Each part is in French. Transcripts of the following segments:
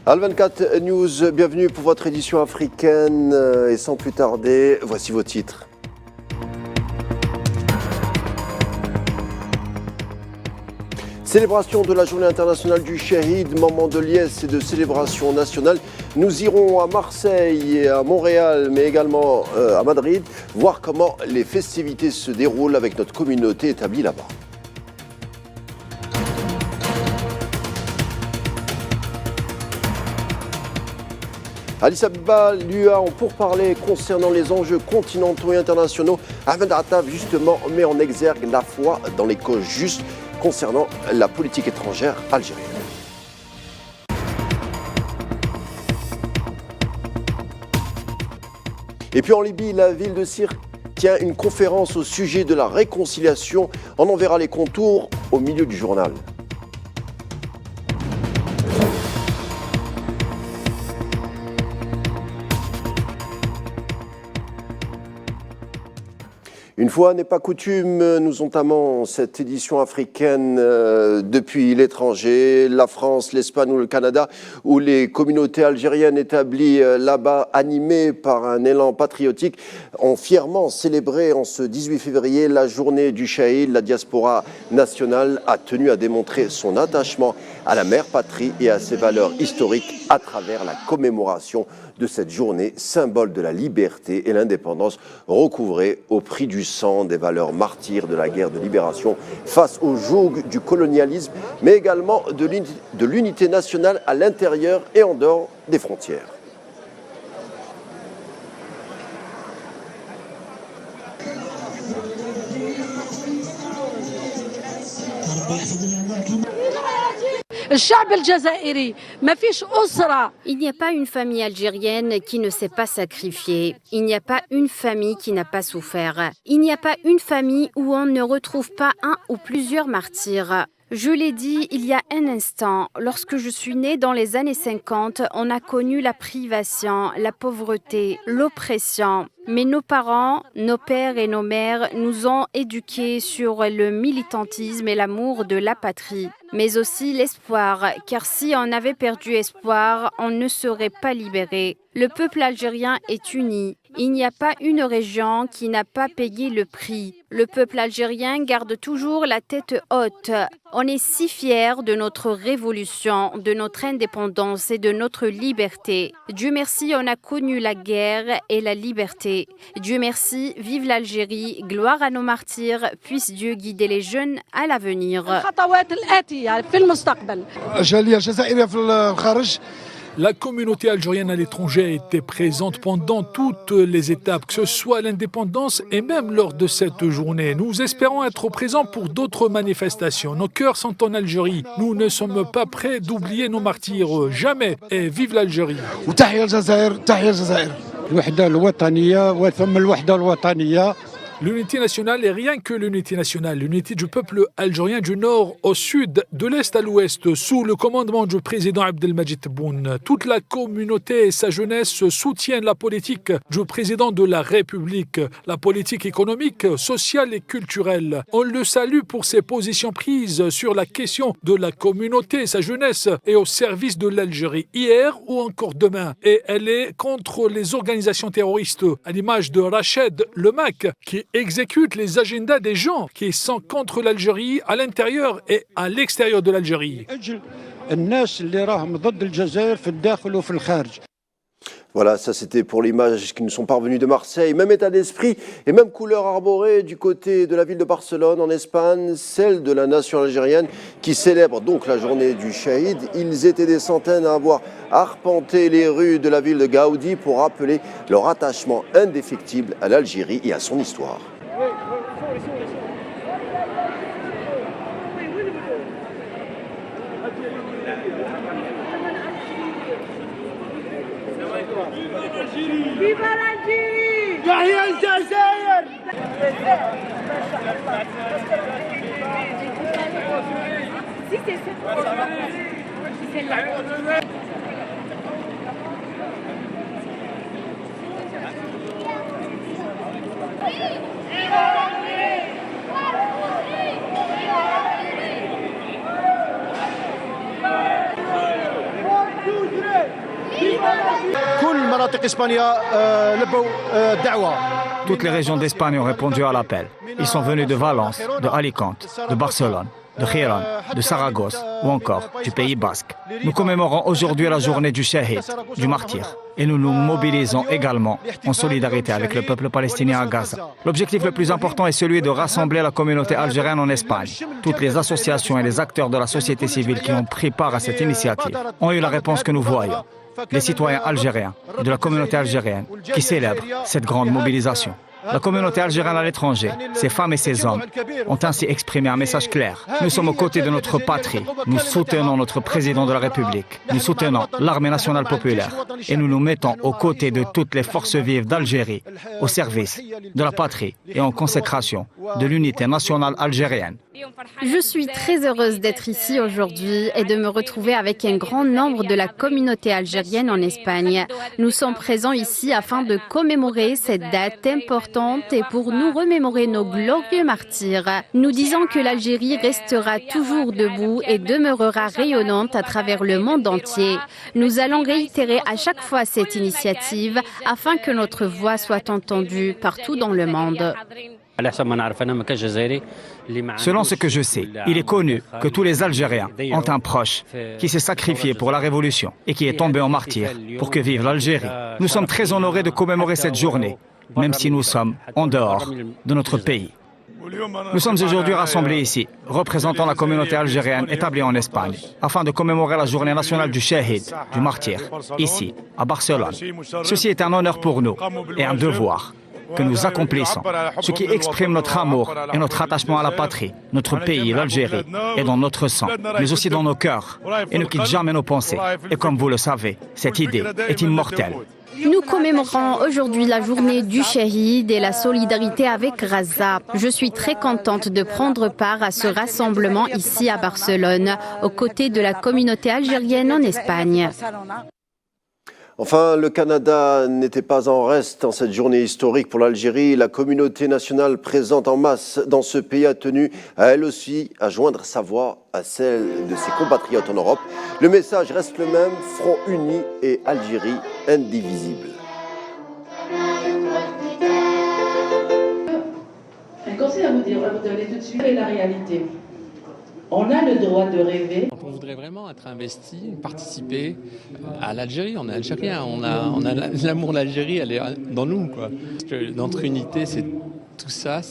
Al24 News, bienvenue pour votre édition africaine et sans plus tarder, voici vos titres. Célébration de la Journée internationale du Shahid, moment de liesse et de célébration nationale. Nous irons à Marseille et à Montréal, mais également à Madrid, voir comment les festivités se déroulent avec notre communauté établie là-bas. Addis Abeba, l'UA ont pourparlers concernant les enjeux continentaux et internationaux. Ahmed Attaf, justement, met en exergue la foi dans les causes justes concernant la politique étrangère algérienne. Et puis en Libye, la ville de Sirte tient une conférence au sujet de la réconciliation. On en verra les contours au milieu du journal. Une fois n'est pas coutume, nous entamons cette édition africaine depuis l'étranger, la France, l'Espagne ou le Canada, où les communautés algériennes établies là-bas, animées par un élan patriotique, ont fièrement célébré en ce 18 février la journée du Shahid. La diaspora nationale a tenu à démontrer son attachement à la mère patrie et à ses valeurs historiques à travers la commémoration de cette journée, symbole de la liberté et l'indépendance recouvrée au prix du sang des valeurs martyrs de la guerre de libération face au joug du colonialisme, mais également de l'unité nationale à l'intérieur et en dehors des frontières. Il n'y a pas une famille algérienne qui ne s'est pas sacrifiée. Il n'y a pas une famille qui n'a pas souffert. Il n'y a pas une famille où on ne retrouve pas un ou plusieurs martyrs. Je l'ai dit il y a un instant, lorsque je suis née dans les années 50, on a connu la privation, la pauvreté, l'oppression. Mais nos parents, nos pères et nos mères nous ont éduqués sur le militantisme et l'amour de la patrie, mais aussi l'espoir, car si on avait perdu espoir, on ne serait pas libéré. Le peuple algérien est uni. Il n'y a pas une région qui n'a pas payé le prix. Le peuple algérien garde toujours la tête haute. On est si fiers de notre révolution, de notre indépendance et de notre liberté. Dieu merci, on a connu la guerre et la liberté. Dieu merci, vive l'Algérie, gloire à nos martyrs, puisse Dieu guider les jeunes à l'avenir. La communauté algérienne à l'étranger était présente pendant toutes les étapes, que ce soit à l'indépendance et même lors de cette journée. Nous espérons être présents pour d'autres manifestations. Nos cœurs sont en Algérie. Nous ne sommes pas prêts d'oublier nos martyrs. Jamais. Et vive l'Algérie. L'unité nationale est rien que l'unité nationale, l'unité du peuple algérien du nord au sud, de l'est à l'ouest, sous le commandement du président Abdelmadjid Tebboune. Toute la communauté et sa jeunesse soutiennent la politique du président de la République, la politique économique, sociale et culturelle. On le salue pour ses positions prises sur la question de la communauté et sa jeunesse et au service de l'Algérie, hier ou encore demain. Et elle est contre les organisations terroristes, à l'image de Rached Lemak, qui exécute les agendas des gens qui sont contre l'Algérie à l'intérieur et à l'extérieur de l'Algérie. Voilà, ça c'était pour les images qui nous sont parvenues de Marseille. Même état d'esprit et même couleur arborée du côté de la ville de Barcelone en Espagne, celle de la nation algérienne qui célèbre donc la journée du Shahid. Ils étaient des centaines à avoir arpenté les rues de la ville de Gaudi pour rappeler leur attachement indéfectible à l'Algérie et à son histoire. Viva l'Algérie! Yahya al-Jazair! Si c'est celle-là. One, two, three. Toutes les régions d'Espagne ont répondu à l'appel. Ils sont venus de Valence, de Alicante, de Barcelone, de Gijón, de Saragosse ou encore du Pays Basque. Nous commémorons aujourd'hui la journée du Shahid, du martyr, et nous nous mobilisons également en solidarité avec le peuple palestinien à Gaza. L'objectif le plus important est celui de rassembler la communauté algérienne en Espagne. Toutes les associations et les acteurs de la société civile qui ont pris part à cette initiative ont eu la réponse que nous voyons. Les citoyens algériens et de la communauté algérienne qui célèbrent cette grande mobilisation. La communauté algérienne à l'étranger, ces femmes et ces hommes, ont ainsi exprimé un message clair. Nous sommes aux côtés de notre patrie. Nous soutenons notre président de la République. Nous soutenons l'armée nationale populaire. Et nous nous mettons aux côtés de toutes les forces vives d'Algérie, au service de la patrie et en consécration de l'unité nationale algérienne. Je suis très heureuse d'être ici aujourd'hui et de me retrouver avec un grand nombre de la communauté algérienne en Espagne. Nous sommes présents ici afin de commémorer cette date importante et pour nous remémorer nos glorieux martyrs. Nous disons que l'Algérie restera toujours debout et demeurera rayonnante à travers le monde entier. Nous allons réitérer à chaque fois cette initiative afin que notre voix soit entendue partout dans le monde. Selon ce que je sais, il est connu que tous les Algériens ont un proche qui s'est sacrifié pour la révolution et qui est tombé en martyr pour que vive l'Algérie. Nous sommes très honorés de commémorer cette journée, même si nous sommes en dehors de notre pays. Nous sommes aujourd'hui rassemblés ici, représentant la communauté algérienne établie en Espagne, afin de commémorer la journée nationale du Shahid, du martyr, ici, à Barcelone. Ceci est un honneur pour nous et un devoir que nous accomplissons, ce qui exprime notre amour et notre attachement à la patrie, notre pays, l'Algérie, est dans notre sang, mais aussi dans nos cœurs, et ne quitte jamais nos pensées. Et comme vous le savez, cette idée est immortelle. Nous commémorons aujourd'hui la journée du Shahid et la solidarité avec Gaza. Je suis très contente de prendre part à ce rassemblement ici à Barcelone, aux côtés de la communauté algérienne en Espagne. Enfin, le Canada n'était pas en reste en cette journée historique pour l'Algérie. La communauté nationale présente en masse dans ce pays a tenu à elle aussi à joindre sa voix à celle de ses compatriotes en Europe. Le message reste le même, front uni et Algérie indivisible. Un conseil à vous donner tout de suite est la réalité. On a le droit de rêver. On voudrait vraiment être investi, participer à l'Algérie. On est algérien, on a l'amour de l'Algérie, elle est dans nous, quoi. Parce que notre unité, c'est tout ça.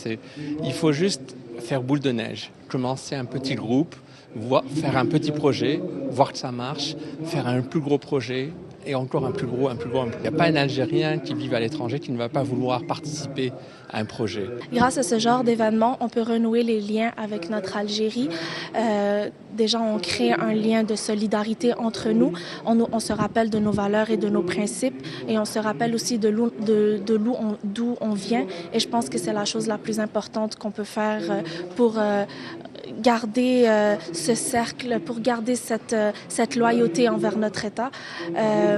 Il faut juste faire boule de neige, commencer un petit groupe, faire un petit projet, voir que ça marche, faire un plus gros projet. Et encore un plus gros. Il n'y a pas un Algérien qui vit à l'étranger qui ne va pas vouloir participer à un projet. Grâce à ce genre d'événement, on peut renouer les liens avec notre Algérie. Déjà, on crée un lien de solidarité entre nous. On se rappelle de nos valeurs et de nos principes. Et on se rappelle aussi d'où on vient. Et je pense que c'est la chose la plus importante qu'on peut faire pour garder ce cercle, pour garder cette loyauté envers notre État.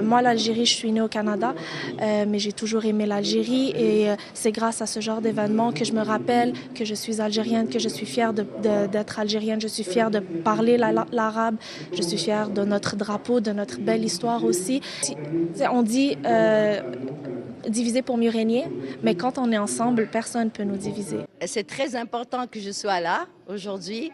Moi, l'Algérie, je suis née au Canada, mais j'ai toujours aimé l'Algérie et c'est grâce à ce genre d'événement que je me rappelle que je suis algérienne, que je suis fière d'être algérienne, je suis fière de parler l'arabe, je suis fière de notre drapeau, de notre belle histoire aussi. On dit diviser pour mieux régner, mais quand on est ensemble, personne ne peut nous diviser. C'est très important que je sois là aujourd'hui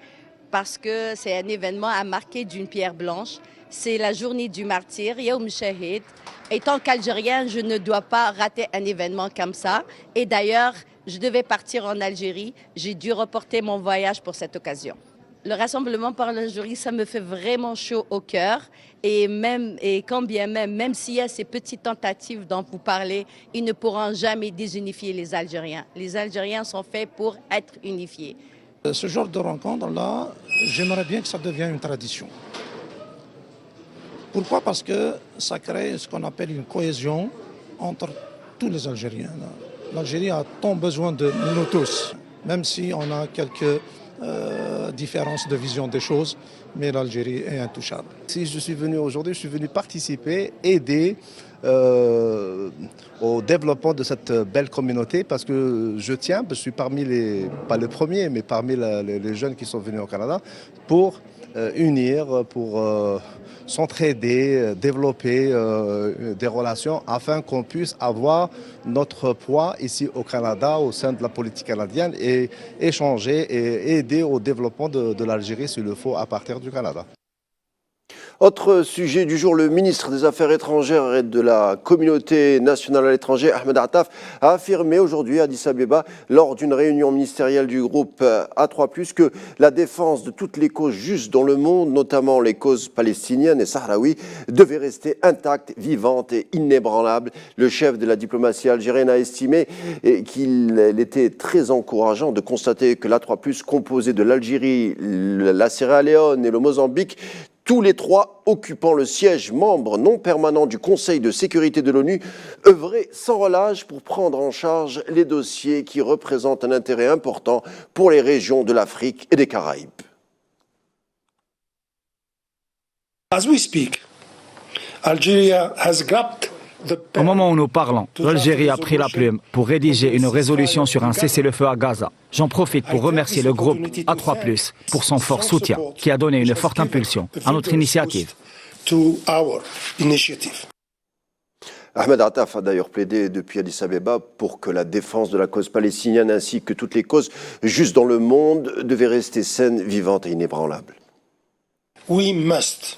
parce que c'est un événement à marquer d'une pierre blanche. C'est la journée du martyr, Yom Shahid. Et tant qu'Algérien, je ne dois pas rater un événement comme ça. Et d'ailleurs, je devais partir en Algérie. J'ai dû reporter mon voyage pour cette occasion. Le rassemblement par l'Algérie, ça me fait vraiment chaud au cœur. Et quand bien même s'il y a ces petites tentatives dont vous parlez, ils ne pourront jamais désunifier les Algériens. Les Algériens sont faits pour être unifiés. Ce genre de rencontre-là, j'aimerais bien que ça devienne une tradition. Pourquoi? Parce que ça crée ce qu'on appelle une cohésion entre tous les Algériens. L'Algérie a tant besoin de nous tous, même si on a quelques différence de vision des choses, mais l'Algérie est intouchable. Si je suis venu aujourd'hui, je suis venu participer, aider au développement de cette belle communauté parce que je suis parmi pas le premier, mais parmi les jeunes qui sont venus au Canada pour unir, pour s'entraider, développer des relations afin qu'on puisse avoir notre poids ici au Canada, au sein de la politique canadienne et échanger et aider au développement de l'Algérie s'il le faut à partir du Canada. Autre sujet du jour, le ministre des Affaires étrangères et de la communauté nationale à l'étranger, Ahmed Attaf, a affirmé aujourd'hui à Addis Abeba, lors d'une réunion ministérielle du groupe A3+, que la défense de toutes les causes justes dans le monde, notamment les causes palestiniennes et sahraouies, devait rester intacte, vivante et inébranlable. Le chef de la diplomatie algérienne a estimé qu'il était très encourageant de constater que l'A3+, composé de l'Algérie, la Sierra Leone et le Mozambique, tous les trois occupant le siège membre non permanent du Conseil de sécurité de l'ONU, œuvraient sans relâche pour prendre en charge les dossiers qui représentent un intérêt important pour les régions de l'Afrique et des Caraïbes. As we speak, Algeria has grabbed. Au moment où nous parlons, l'Algérie a pris la plume pour rédiger une résolution sur un cessez-le-feu à Gaza. J'en profite pour remercier le groupe A3+, pour son fort soutien, qui a donné une forte impulsion à notre initiative. Ahmed Attaf a d'ailleurs plaidé depuis Addis Abeba pour que la défense de la cause palestinienne ainsi que toutes les causes justes dans le monde devaient rester saines, vivantes et inébranlables. We must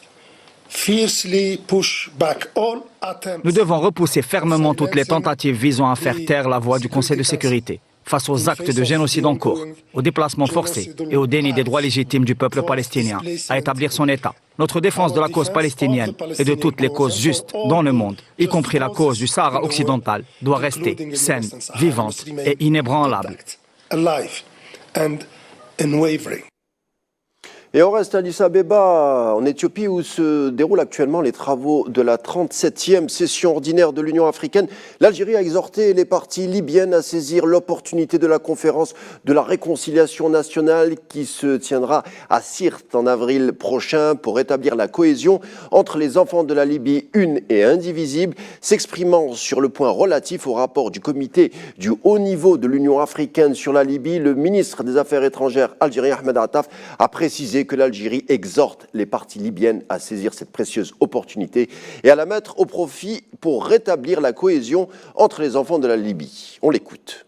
fiercely push back all attempts. Nous devons repousser fermement toutes les tentatives visant à faire taire la voix du Conseil de sécurité face aux actes de génocide en cours, aux déplacements forcés et au déni des droits légitimes du peuple palestinien à établir son État. Notre défense de la cause palestinienne et de toutes les causes justes dans le monde, y compris la cause du Sahara occidental, doit rester saine, vivante et inébranlable. Et on reste à Addis Abeba, en Éthiopie, où se déroulent actuellement les travaux de la 37e session ordinaire de l'Union africaine. L'Algérie a exhorté les parties libyennes à saisir l'opportunité de la conférence de la réconciliation nationale qui se tiendra à Sirte en avril prochain pour rétablir la cohésion entre les enfants de la Libye une et indivisible. S'exprimant sur le point relatif au rapport du comité du haut niveau de l'Union africaine sur la Libye, le ministre des Affaires étrangères algérien Ahmed Attaf a précisé que l'Algérie exhorte les parties libyennes à saisir cette précieuse opportunité et à la mettre au profit pour rétablir la cohésion entre les enfants de la Libye. On l'écoute.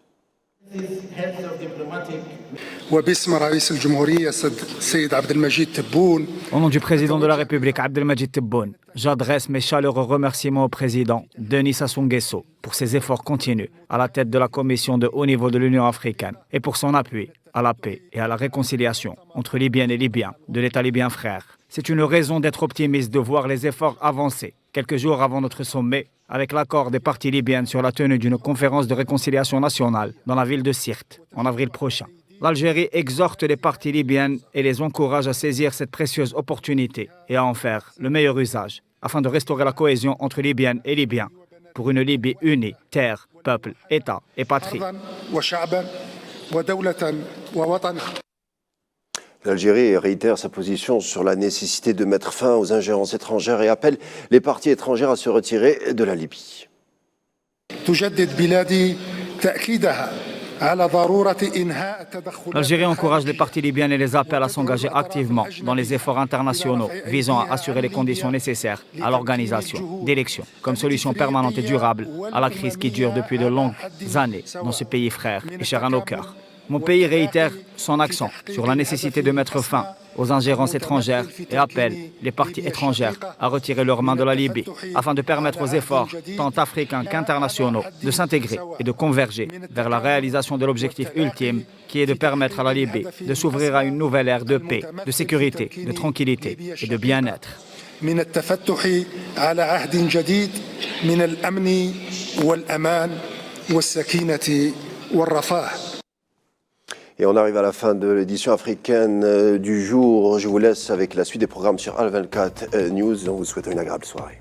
Au nom du président de la République, Abdelmadjid Tebboune, j'adresse mes chaleureux remerciements au président Denis Sassou Nguesso pour ses efforts continus à la tête de la commission de haut niveau de l'Union africaine et pour son appui à la paix et à la réconciliation entre Libyens et Libyens de l'État libyen frère. C'est une raison d'être optimiste de voir les efforts avancer quelques jours avant notre sommet avec l'accord des parties libyennes sur la tenue d'une conférence de réconciliation nationale dans la ville de Sirte en avril prochain. L'Algérie exhorte les parties libyennes et les encourage à saisir cette précieuse opportunité et à en faire le meilleur usage afin de restaurer la cohésion entre Libyennes et Libyens pour une Libye unie, terre, peuple, État et patrie. L'Algérie réitère sa position sur la nécessité de mettre fin aux ingérences étrangères et appelle les parties étrangères à se retirer de la Libye. L'Algérie encourage les parties libyennes et les appelle à s'engager activement dans les efforts internationaux visant à assurer les conditions nécessaires à l'organisation d'élections comme solution permanente et durable à la crise qui dure depuis de longues années dans ce pays frère et cher à nos cœurs. Mon pays réitère son accent sur la nécessité de mettre fin aux ingérences étrangères et appelle les parties étrangères à retirer leurs mains de la Libye afin de permettre aux efforts tant africains qu'internationaux de s'intégrer et de converger vers la réalisation de l'objectif ultime qui est de permettre à la Libye de s'ouvrir à une nouvelle ère de paix, de sécurité, de tranquillité et de bien-être. Et on arrive à la fin de l'édition africaine du jour. Je vous laisse avec la suite des programmes sur Al 24 News. On vous souhaite une agréable soirée.